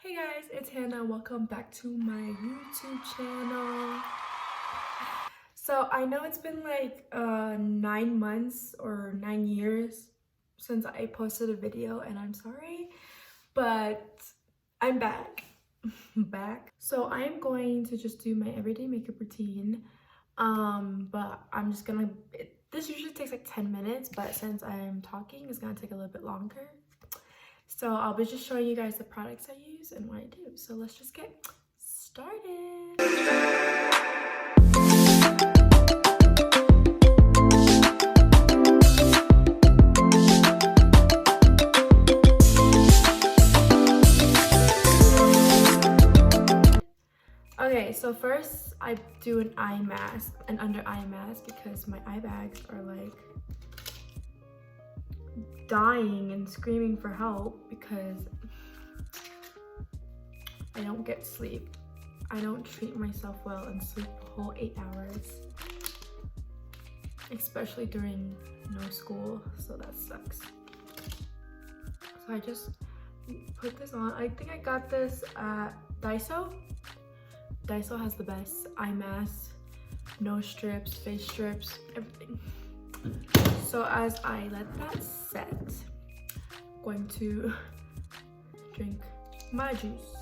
Hey guys, it's Hannah. Welcome back to my YouTube channel. So I know it's been like 9 months or 9 years since I posted a video, and I'm sorry, but I'm back. So I am going to just do my everyday makeup routine. But I'm just gonna this usually takes like 10 minutes, but since I'm talking, it's gonna take a little bit longer. So I'll be just showing you guys the products I use and what I do. So let's just get started. Okay, so first I do an eye mask, an under eye mask, because my eye bags are like dying and screaming for help because I don't get sleep. I don't treat myself well and sleep the whole 8 hours, especially during no school, so that sucks. So I just put this on. I think I got this at Daiso. Daiso has the best eye mask, nose strips, face strips, everything. So as I let that set, I'm going to drink my juice.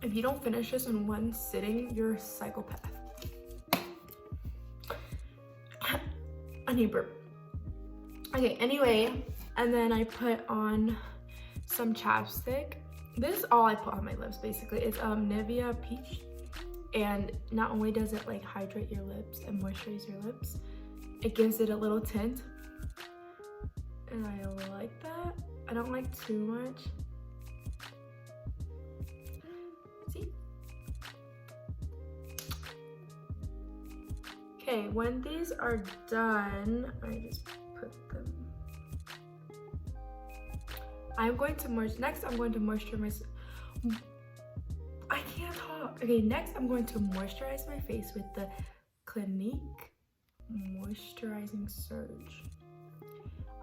If you don't finish this in one sitting, you're a psychopath. I need burp. Okay, anyway, and then I put on some chapstick. This is all I put on my lips basically. It's Nivea Peach, and not only does it like hydrate your lips and moisturize your lips, it gives it a little tint, and I like that. I don't like too much. See? Okay, when these are done, I just put them. I'm going to next I'm going to moisturize I can't talk. Okay, next I'm going to moisturize my face with the Clinique Moisturizing Surge.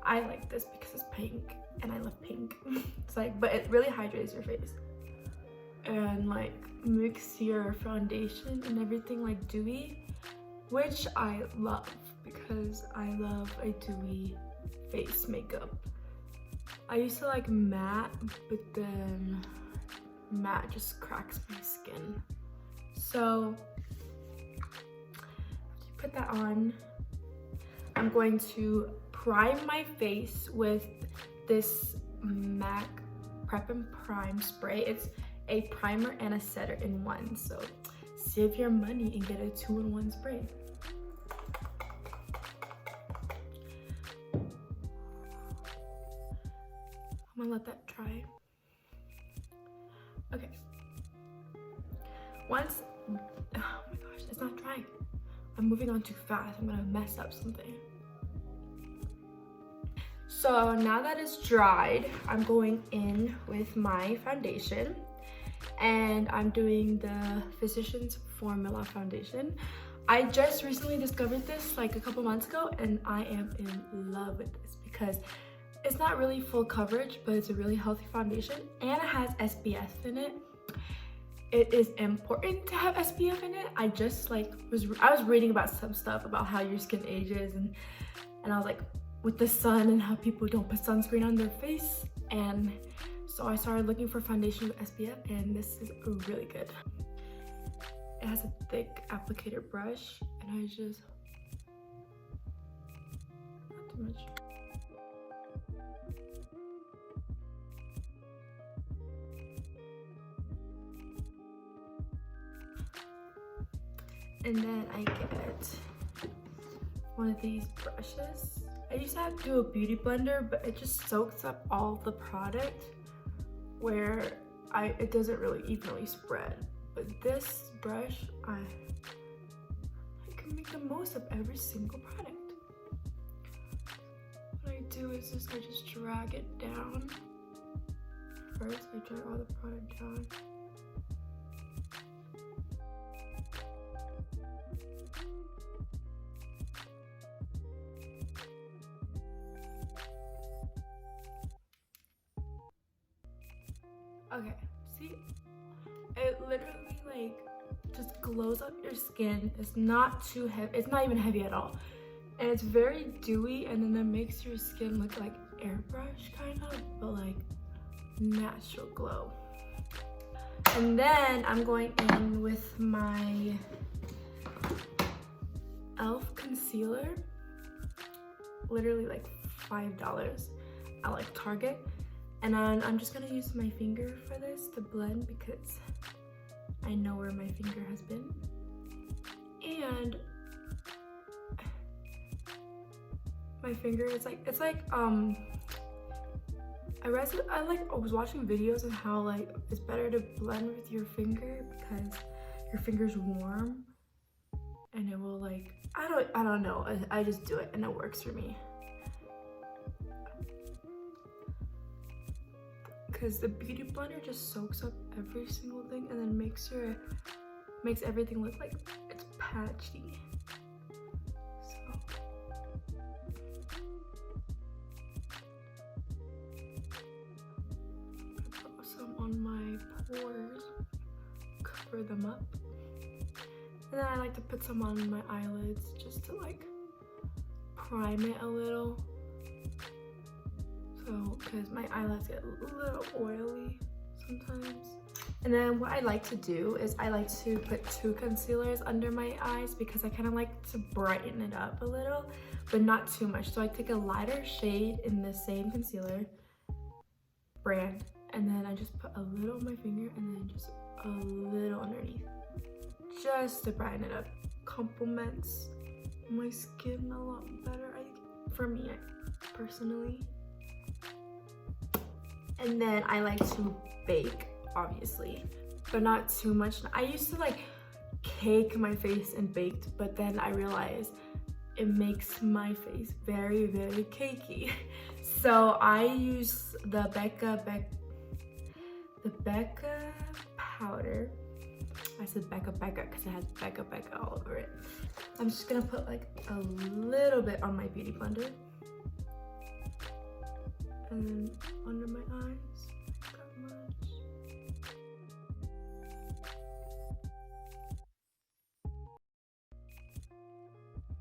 I like this because it's pink and I love pink. It's like, but it really hydrates your face and like makes your foundation and everything like dewy, which I love because I love a dewy face makeup. I used to like matte, but then matte just cracks my skin. So put that on. I'm going to prime my face with this MAC Prep and Prime spray. It's a primer and a setter in one, so save your money and get a 2-in-1 spray. I'm gonna let that dry. Okay. Once, oh my gosh, it's not drying. I'm moving on too fast. I'm gonna mess up something. So now that it's dried, I'm going in with my foundation, and I'm doing the Physicians Formula foundation. I just recently discovered this like a couple months ago, and I am in love with this because it's not really full coverage, but it's a really healthy foundation, and it has SPF in it. It is important to have SPF in it. I just like I was reading about some stuff about how your skin ages, and I was like, with the sun and how people don't put sunscreen on their face, and so I started looking for foundation with SPF, and this is really good. It has a thick applicator brush, and I just not too much. And then I get one of these brushes. I used to have to do a beauty blender, but it just soaks up all the product where it doesn't really evenly spread. But this brush, I can make the most of every single product. What I do is I just drag it down. First, I drag all the product down. Okay, see? It literally like just glows up your skin. It's not too heavy. It's not even heavy at all. And it's very dewy, and then it makes your skin look like airbrush kind of, but like natural glow. And then I'm going in with my e.l.f. concealer, literally like $5 at like Target. And then I'm just gonna use my finger for this to blend because I know where my finger has been. And my finger is like, it's like I was watching videos on how like it's better to blend with your finger because your finger's warm and it will like, I don't know, I just do it and it works for me. Because the beauty blender just soaks up every single thing and then makes everything look like it's patchy. So put some on my pores, cover them up. And then I like to put some on my eyelids just to like prime it a little. So, because my eyelids get a little oily sometimes. And then what I like to do is I like to put 2 concealers under my eyes because I kind of like to brighten it up a little, but not too much. So I take a lighter shade in the same concealer brand, and then I just put a little on my finger and then just a little underneath, just to brighten it up. Complements my skin a lot better, for me personally. And then I like to bake, obviously, but not too much. I used to like cake my face and baked, but then I realized it makes my face very, very cakey. So I use the Becca powder. I said Becca because it has Becca all over it. I'm just gonna put like a little bit on my beauty blender. And then under my eyes, not that much.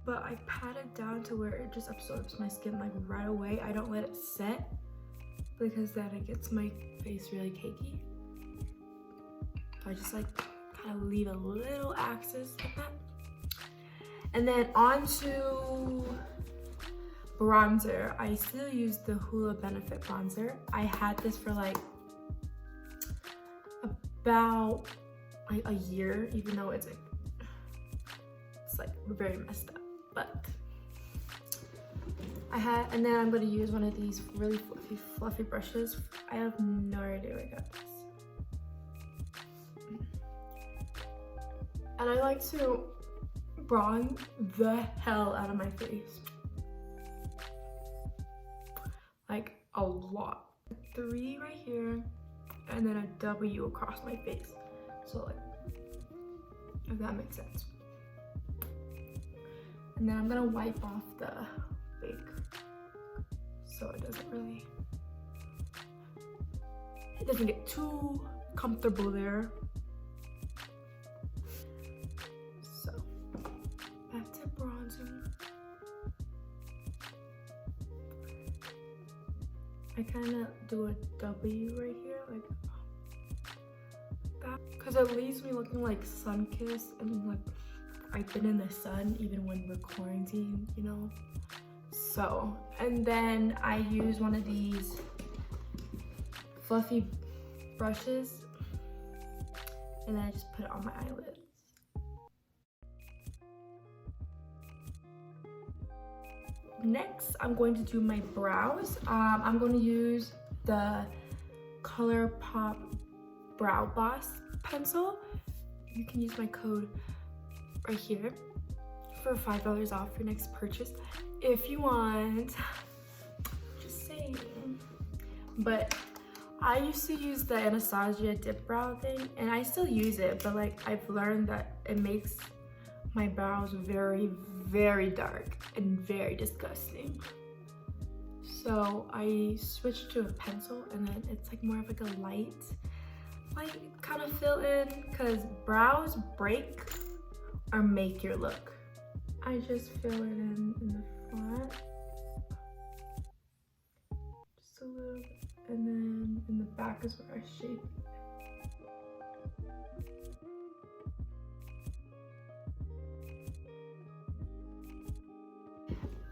But I pat it down to where it just absorbs my skin like right away. I don't let it set because then it gets my face really cakey. So I just like kind of leave a little axis like that. And then onto bronzer. I still use the Hoola Benefit bronzer. I had this for like about like a year, even though it's like very messed up. But and then I'm gonna use one of these really fluffy brushes. I have no idea where I got this. And I like to bronze the hell out of my face. Like a lot. 3 right here, and then a W across my face. So like, if that makes sense. And then I'm gonna wipe off the bake so it doesn't get too comfortable there. So back to bronzing. I kind of do a W right here, like that, because it leaves me looking like sun-kissed and like I've been in the sun even when we're quarantined, you know? So, and then I use one of these fluffy brushes and then I just put it on my eyelids. Next, I'm going to do my brows. I'm going to use the ColourPop Brow Boss pencil. You can use my code right here for $5 off your next purchase if you want. Just saying. But I used to use the Anastasia dip brow thing, and I still use it, but like I've learned that it makes my brows very, very dark and very disgusting. So I switched to a pencil, and then it's like more of like a light like kind of fill in, because brows break or make your look. I just fill it in the front, just a little, and then in the back is where I shape.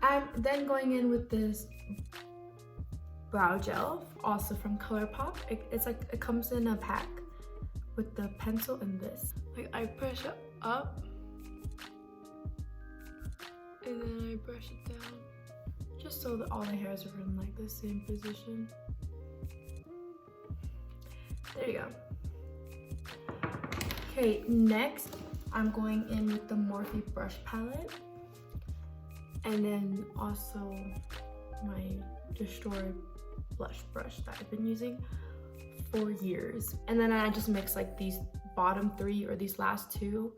I'm then going in with this brow gel, also from ColourPop. It's like, it comes in a pack with the pencil and this. Like, I brush it up and then I brush it down, just so that all the hairs are in like the same position. There you go. Okay, next I'm going in with the Morphe brush palette, and then also my Destroy blush brush that I've been using for years. And then I just mix like these bottom three or these last two,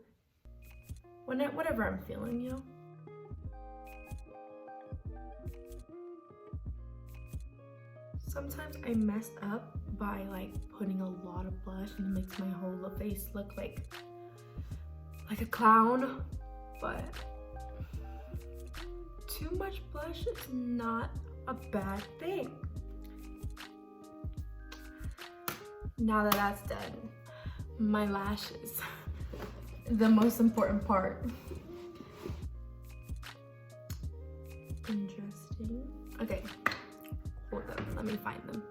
whatever I'm feeling, you know. Sometimes I mess up by like putting a lot of blush and it makes my whole face look like a clown, but too much blush is not a bad thing. Now that that's done, my lashes, the most important part. Interesting. Okay, hold up, let me find them.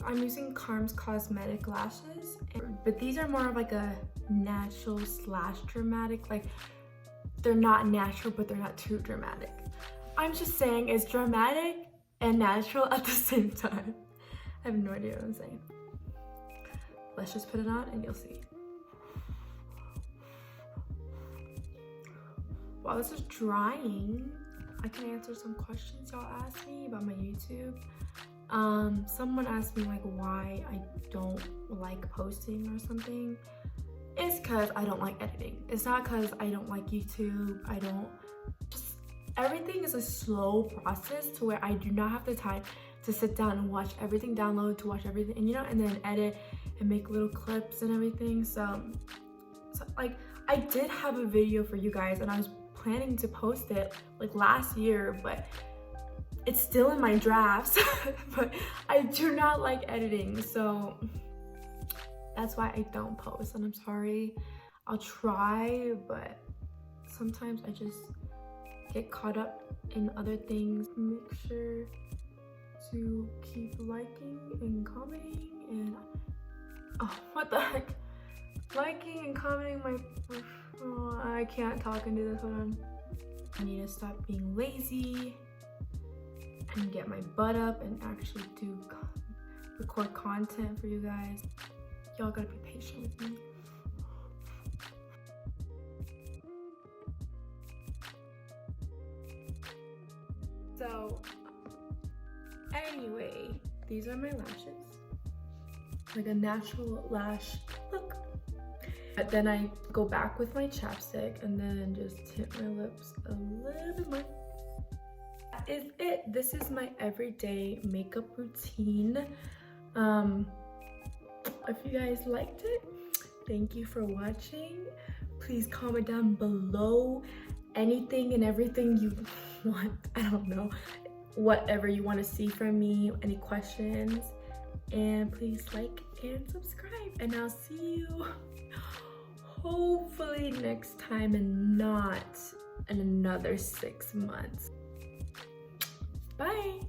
I'm using Carm's Cosmetic lashes, but these are more of like a natural / dramatic. Like, they're not natural, but they're not too dramatic. I'm just saying it's dramatic and natural at the same time. I have no idea what I'm saying. Let's just put it on and you'll see. While this is drying, I can answer some questions y'all asked me about my YouTube. Someone asked me like why I don't like posting or something. It's because I don't like editing. It's not because I don't like YouTube. Everything is a slow process to where I do not have the time to sit down and watch everything, download to watch everything, and you know, and then edit and make little clips and everything. So like, I did have a video for you guys and I was planning to post it like last year, but it's still in my drafts. But I do not like editing, so that's why I don't post, and I'm sorry. I'll try, but sometimes I just get caught up in other things. Make sure to keep liking and commenting and what the heck, liking and commenting I can't talk and do this. Hold on. I need to stop being lazy and get my butt up and actually record content for you guys. Y'all gotta be patient with me. So anyway, these are my lashes, like a natural lash look. But then I go back with my chapstick and then just tint my lips a little bit more. That is it. This is my everyday makeup routine. If you guys liked it, thank you for watching. Please comment down below anything and everything you want. I don't know, whatever you want to see from me, any questions, and please like and subscribe, and I'll see you hopefully next time and not in another 6 months. Bye.